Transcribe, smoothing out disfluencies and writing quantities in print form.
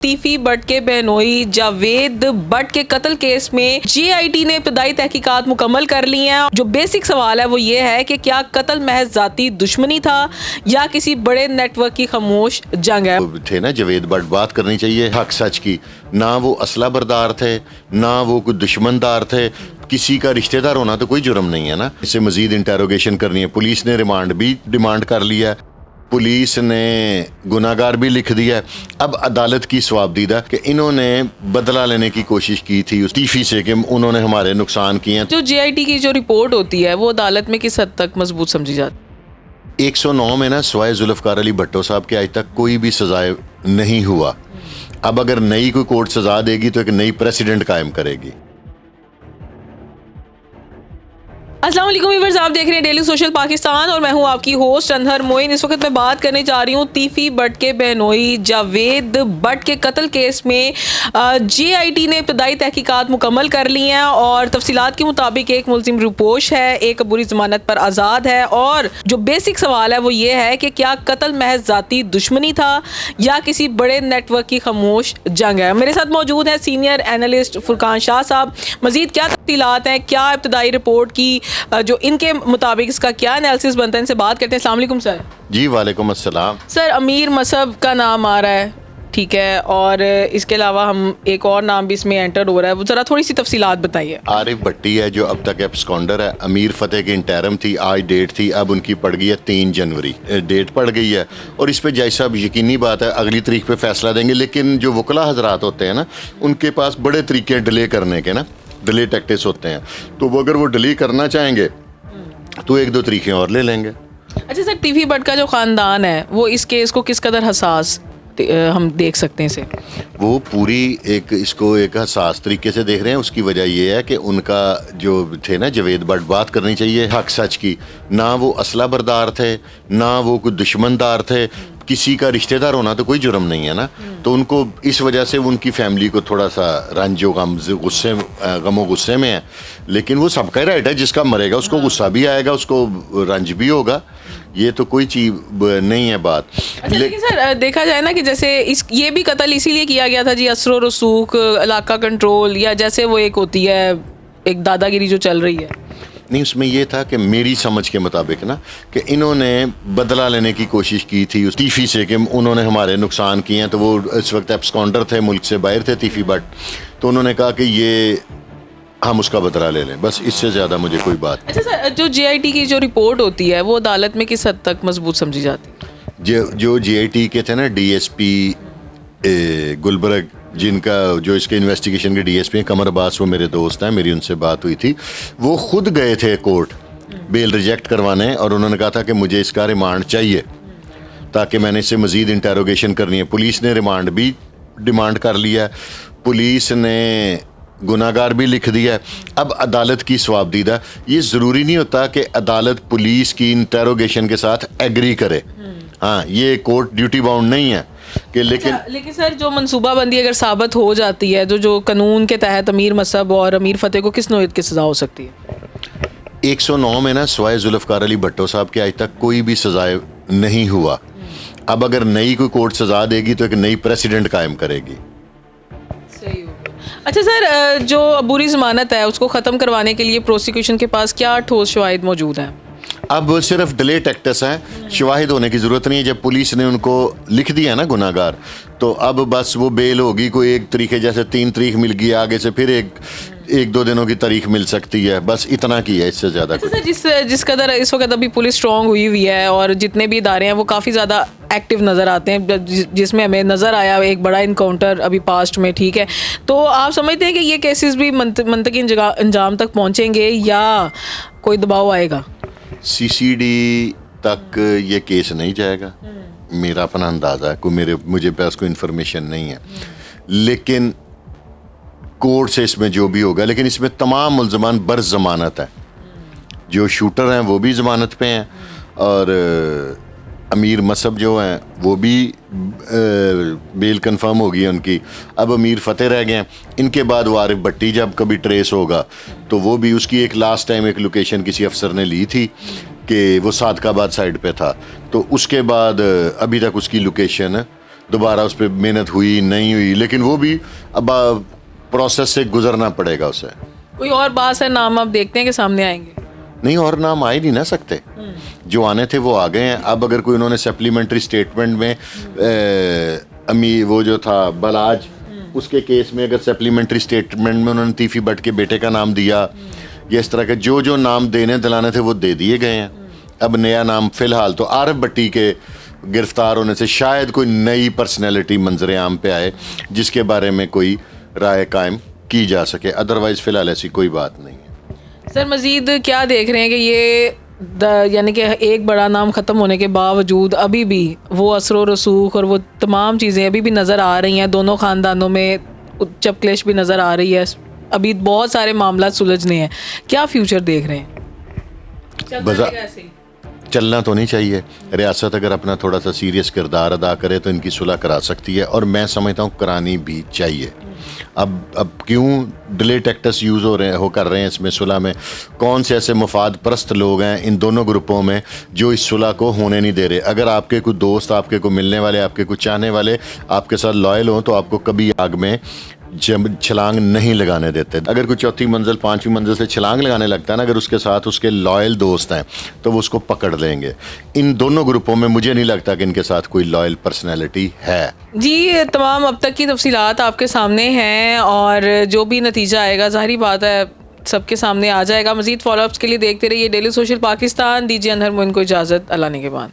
तीफी but के बहनोई Javed but के कत्ल केस में जीआईटी ने इब्तदाई तहकीकात मुकम्मल कर ली हैं। जो बेसिक सवाल है वो ये है कि क्या कत्ल महज जाती दुश्मनी था या किसी बड़े नेटवर्क की खामोश जंग है। थे ना जावेद बट, बात करनी चाहिए हक सच की। ना वो असला बरदार थे, ना वो कोई दुश्मनदार थे। किसी का रिश्तेदार होना तो कोई जुर्म नहीं है ना। इससे मजीद इंटेरोगेशन करनी है। पुलिस ने रिमांड भी डिमांड कर लिया, पुलिस ने गुनाहगार भी लिख दिया। अब अदालत की सवाबदीदा कि इन्होंने बदला लेने की कोशिश की थी उस तीफी से कि उन्होंने हमारे नुकसान किए। जो जीआईटी की जो रिपोर्ट होती है वो अदालत में किस हद तक मजबूत समझी जाती है? 109 में ना सवाए जुल्फ़कार अली भट्टो साहब के आज तक कोई भी सजाए नहीं हुआ। अब अगर नई कोई कोर्ट सजा देगी तो एक नई प्रेसिडेंट कायम करेगी। अस्सलाम वालेकुम व्यूअर्स, आप देख रहे हैं डेली सोशल पाकिस्तान और मैं हूं आपकी होस्ट अनहर मोइन। इस वक्त मैं बात करने जा रही हूं तीफी बट के बहनोई जावेद बट के कत्ल केस में जीआईटी ने इब्तदाई तहकीकात मुकम्मल कर ली हैं और तफसीलात के मुताबिक एक मुलजिम रुपोश है, एक अबूरी ज़मानत पर आज़ाद है। और जो बेसिक सवाल है वो ये है कि क्या कत्ल महज जाती दुश्मनी था या किसी बड़े नेटवर्क की खामोश जंग है। मेरे साथ मौजूद है सीनियर एनालिस्ट फुरकान शाह साहब। मजीद क्या तफसीलात हैं, क्या इब्तदाई रिपोर्ट की जो इनके मुताबिक इसका क्या एनालिसिस बनता है, इनसे बात करते हैं। अस्सलाम वालेकुम सर। जी वालेकुम अस्सलाम। सर अमीर मसहब का नाम आ रहा है, ठीक है, और इसके अलावा हम एक और नाम भी इसमें एंटर हो रहा है, वो ज़रा थोड़ी सी तफसीलात बताइए। आरिफ भट्टी है जो अब तक एब्सकॉन्डर है। अमीर फतेह की इंटरम थी, आज डेट थी, अब उनकी पड़ गई है 3 जनवरी डेट पड़ गई है। और इस पे जज साहब यकीनी बात है अगली तारीख पे फैसला देंगे। लेकिन जो वकला हजरात होते हैं ना, उनके पास बड़े तरीके डिले करने के ना, डिले टैक्टिक्स होते हैं। तो वो अगर वो डिले करना चाहेंगे तो 1-2 तरीके और ले लेंगे। अच्छा सर, तीफी बट का जो ख़ानदान है वो इस केस को किस कदर हसास हम देख सकते हैं इसे? वो पूरी इसको एक हसास तरीके से देख रहे हैं। उसकी वजह ये है कि उनका जो थे ना जावेद बट, बात करनी चाहिए हक सच की। ना वो असला बरदार थे, ना वो कोई दुश्मनदार थे। किसी का रिश्तेदार होना तो कोई जुर्म नहीं है ना। तो उनको इस वजह से उनकी फैमिली को थोड़ा सा रंजो गमो गुस्से में है। लेकिन वो सबका राइट है, जिसका मरेगा उसको गुस्सा भी आएगा, उसको रंज भी होगा। ये तो कोई चीज़ नहीं है बात। अच्छा, लेकिन सर देखा जाए ना कि जैसे ये भी कत्ल इसीलिए किया गया था जी, असरो रसूख, इलाका कंट्रोल, या जैसे वो एक होती है एक दादागिरी जो चल रही है। नहीं, उसमें ये था कि मेरी समझ के मुताबिक ना कि इन्होंने बदला लेने की कोशिश की थी उस तीफी से कि उन्होंने हमारे नुकसान किए हैं। तो वो इस वक्त एब्सकॉन्डर थे, मुल्क से बाहर थे तीफी बट। तो उन्होंने कहा कि ये हम उसका बदला ले लें, बस इससे ज़्यादा मुझे कोई बात। अच्छा सर, जो जीआईटी की जो रिपोर्ट होती है वो अदालत में किस हद तक मजबूत समझी जाती है? जो जीआईटी के थे ना डीएसपी गुलबर्ग, जिनका जो इसके इन्वेस्टिगेशन के डीएसपी हैं कमर अब्बास, वो मेरे दोस्त हैं, मेरी उनसे बात हुई थी। वो खुद गए थे कोर्ट बेल रिजेक्ट करवाने और उन्होंने कहा था कि मुझे इसका रिमांड चाहिए ताकि मैंने इससे मजीद इंटेरोगेशन करनी है। पुलिस ने रिमांड भी डिमांड कर लिया, पुलिस ने गुनाहगार भी लिख दिया। अब अदालत की सवाबदीदा, ये ज़रूरी नहीं होता कि अदालत पुलिस की इंटेरोगेशन के साथ एग्री करे। हाँ, ये कोर्ट ड्यूटी बाउंड नहीं है कि लेकिन सर जो मनसूबाबंदी अगर साबित हो जाती है, जो कानून के तहत अमीर मसहब और अमीर फतेह को किस नौयत की सज़ा हो सकती है? 109 में ना सवाए जुल्फ़कार अली भट्टो साहब के आज तक कोई भी सजाए नहीं हुआ। अब अगर नई कोई कोर्ट सजा देगी तो एक नई प्रेसिडेंट कायम करेगी। सही हो। अच्छा सर, जो अबूरी ज़मानत है उसको ख़त्म करवाने के लिए प्रोसिक्यूशन के पास क्या ठोस शवाहिद मौजूद हैं? अब सिर्फ डिले टैक्टिक्स हैं, शवाहिद होने की ज़रूरत नहीं है। जब पुलिस ने उनको लिख दिया ना गुनाहगार, तो अब बस वो बेल होगी। कोई एक तरीके, जैसे 3 तारीख मिल गई, आगे से फिर एक 2 दिनों की तारीख मिल सकती है, बस इतना की है, इससे ज़्यादा कुछ। अच्छा, जिस कदर इस वक्त अभी पुलिस स्ट्रॉन्ग हुई है और जितने भी इदारे हैं वो काफ़ी ज़्यादा एक्टिव नज़र आते हैं, जिसमें हमें नज़र आया एक बड़ा इनकाउंटर अभी पास्ट में, ठीक है, तो आप समझते हैं कि ये केसेस भी मंतकी अंजाम तक पहुँचेंगे या कोई दबाव आएगा? सीसीडी तक ये केस नहीं जाएगा, मेरा अपना अंदाज़ा है। मुझे पास कोई इन्फॉर्मेशन नहीं है, लेकिन कोर्ट से इसमें जो भी होगा। लेकिन इसमें तमाम मुल्ज़मान बर ज़मानत है। जो शूटर हैं वो भी ज़मानत पे हैं और अमीर मसहब जो हैं वो भी बेल कंफर्म हो गई है उनकी। अब अमीर फतेह रह गए हैं। इनके बाद वो आरिफ भट्टी जब कभी ट्रेस होगा तो वो भी, उसकी एक लास्ट टाइम एक लोकेशन किसी अफसर ने ली थी कि वो सादकाबाद साइड पे था, तो उसके बाद अभी तक उसकी लोकेशन दोबारा उस पर मेहनत हुई नहीं हुई, लेकिन वो भी अब प्रोसेस से गुजरना पड़ेगा उसे। कोई और बात है, नाम आप देखते हैं कि सामने आएंगे? नहीं, और नाम आ ही नहीं ना सकते, जो आने थे वो आ गए हैं। अब अगर कोई उन्होंने सप्लीमेंट्री स्टेटमेंट में अमी वो जो था बलाज, उसके केस में अगर सप्लीमेंट्री स्टेटमेंट में उन्होंने तीफी भट्ट के बेटे का नाम दिया, या इस तरह के जो नाम देने दिलाने थे वो दे दिए गए हैं। अब नया नाम फिलहाल तो आरिफ भट्टी के गिरफ्तार होने से शायद कोई नई पर्सनैलिटी मंजर आम पे आए जिसके बारे में कोई राय कायम की जा सके, अदरवाइज फिलहाल ऐसी कोई बात नहीं है। सर मजीद क्या देख रहे हैं कि ये यानी कि एक बड़ा नाम ख़त्म होने के बावजूद अभी भी वो असर रसूख और वो तमाम चीज़ें अभी भी नज़र आ रही हैं, दोनों ख़ानदानों में उच्चप क्लेश भी नज़र आ रही है, अभी बहुत सारे मामला सुलझने हैं, क्या फ्यूचर देख रहे हैं? चलना तो नहीं चाहिए। रियासत अगर अपना थोड़ा सा सीरियस किरदार अदा करे तो इनकी सुलह करा सकती है, और मैं समझता हूँ करानी भी चाहिए। अब क्यों डिले टैक्टिक्स यूज़ कर रहे हैं इसमें सुलह में? कौन से ऐसे मुफाद परस्त लोग हैं इन दोनों ग्रुपों में जो इस सुलह को होने नहीं दे रहे? अगर आपके कोई दोस्त, आपके को मिलने वाले, आपके कुछ चाहने वाले आपके साथ लॉयल हों तो आपको कभी आग में छलांग नहीं लगाने देते। अगर कोई चौथी मंजिल 5वीं मंजिल से छलांग लगाने लगता है ना, अगर उसके साथ उसके लॉयल दोस्त हैं तो वो उसको पकड़ लेंगे। इन दोनों ग्रुपों में मुझे नहीं लगता कि इनके साथ कोई लॉयल पर्सनैलिटी है। जी, तमाम अब तक की तफसीलात आपके सामने हैं और जो भी नतीजा आएगा ज़ाहिरी बात है सबके सामने आ जाएगा। मज़ीद फॉलोअप्स के लिए देखते रहिए डेली सोशल पाकिस्तान। दीजिए अनहर मोइन को इजाज़त, अल्लाह ने के बाद।